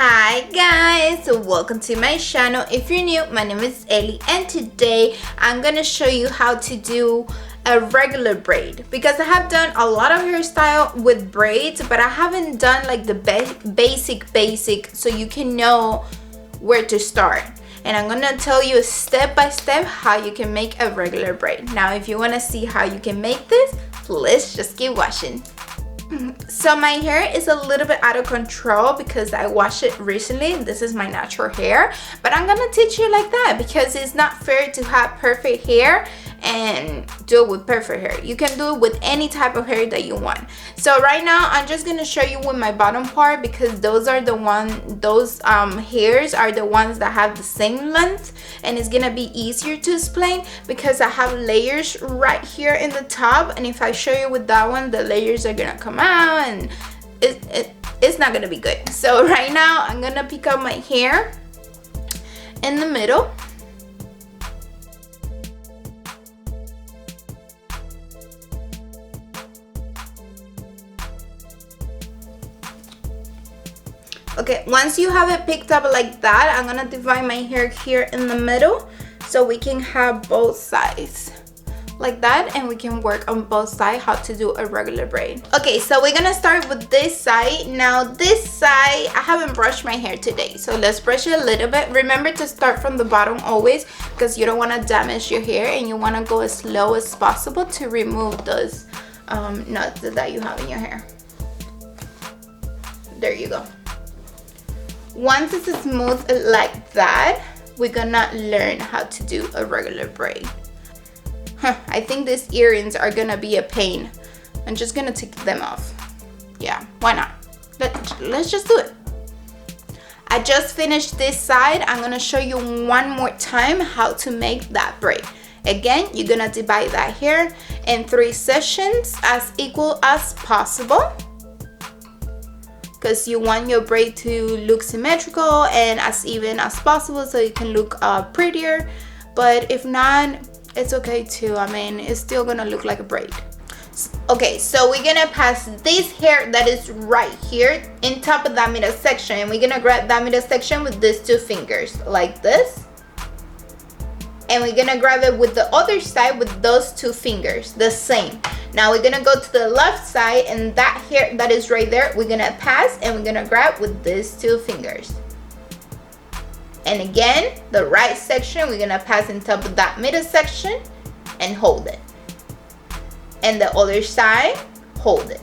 Hi guys, welcome to my channel. If you're new, my name is Ellie and today I'm gonna show you how to do a regular braid because I have done a lot of hairstyle with braids, but I haven't done like the basic so you can know where to start. And I'm gonna tell you step by step how you can make a regular braid. Now if you want to see how you can make this, let's just keep watching. So my hair is a little bit out of control because I washed it recently. This is my natural hair, but I'm gonna teach you like that because it's not fair to have perfect hair and do it with perfect hair. You can do it with any type of hair that you want. So right now I'm just gonna show you with my bottom part because those hairs are the ones that have the same length, and it's gonna be easier to explain because I have layers right here in the top, and if I show you with that one, the layers are gonna come out and it's not gonna be good. So right now I'm gonna pick up my hair in the middle. Okay, once you have it picked up like that, I'm gonna divide my hair here in the middle so we can have both sides like that, and we can work on both sides how to do a regular braid. Okay, so we're gonna start with this side. Now this side, I haven't brushed my hair today, so let's brush it a little bit. Remember to start from the bottom always because you don't want to damage your hair, and you want to go as slow as possible to remove those knots that you have in your hair. There you go. Once it's smooth like that, we're gonna learn how to do a regular braid. I think these earrings are gonna be a pain. I'm just gonna take them off. Yeah, why not? Let's just do it. I just finished this side. I'm gonna show you one more time how to make that braid. Again, you're gonna divide that hair in 3 sections as equal as possible, because you want your braid to look symmetrical and as even as possible so you can look prettier. But if not, it's okay too. I mean, it's still gonna look like a braid. Okay, so we're gonna pass this hair that is right here in top of that middle section, and we're gonna grab that middle section with these 2 fingers like this, and we're gonna grab it with the other side with those 2 fingers the same. Now we're gonna go to the left side, and that hair that is right there, we're gonna pass and we're gonna grab with these 2 fingers. And again, the right section, we're gonna pass on top of that middle section and hold it. And the other side, hold it.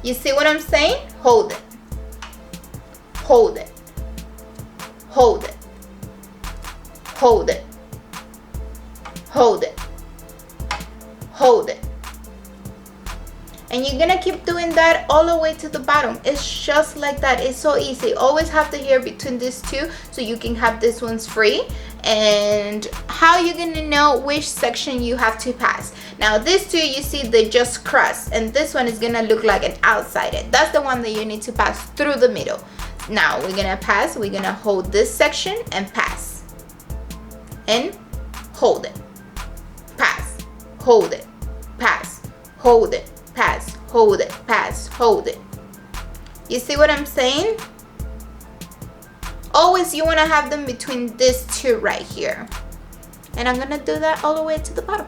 You see what I'm saying? Hold it. Hold it. Hold it. Hold it. Hold it. Hold it. And you're gonna keep doing that all the way to the bottom. It's just like that. It's so easy. Always have the hair between these 2 so you can have these ones free. And how you're gonna know which section you have to pass. Now these 2, you see, they just cross, and this one is gonna look like an outsider. That's the one that you need to pass through the middle. Now we're gonna pass. We're gonna hold this section and pass and hold it, pass, hold it, pass, hold it, pass, hold it, pass, hold it. You see what I'm saying? Always you want to have them between these 2 right here, and I'm gonna do that all the way to the bottom.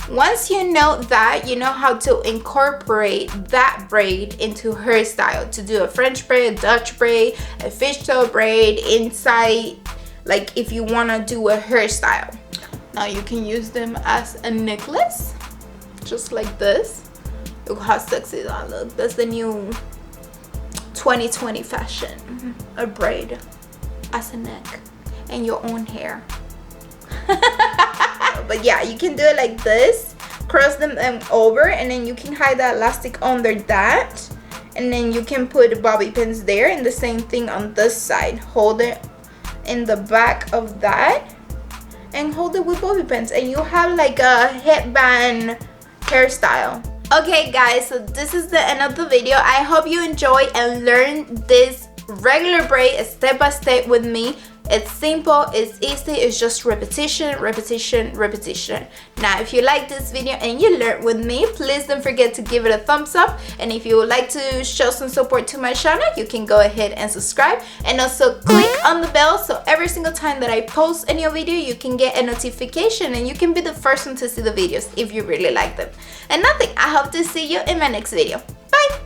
Once you know that, you know how to incorporate that braid into hairstyle to do a French braid, a Dutch braid, a fishtail braid inside, like if you want to do a hairstyle. Now you can use them as a necklace just like this. Look how sexy that looks. That's the new 2020 fashion. A braid as a neck and your own hair. But yeah, you can do it like this. Cross them over, and then you can hide the elastic under that, and then you can put bobby pins there, and the same thing on this side. Hold it in the back of that and hold it with bobby pins, and you have like a headband hairstyle. Okay guys, so this is the end of the video. I hope you enjoy and learn this regular braid step by step with me. It's simple, it's easy, it's just repetition, repetition, repetition. Now, if you like this video and you learned with me, please don't forget to give it a thumbs up. And if you would like to show some support to my channel, you can go ahead and subscribe. And also click on the bell so every single time that I post a new video, you can get a notification and you can be the first one to see the videos if you really like them. And nothing, I hope to see you in my next video. Bye!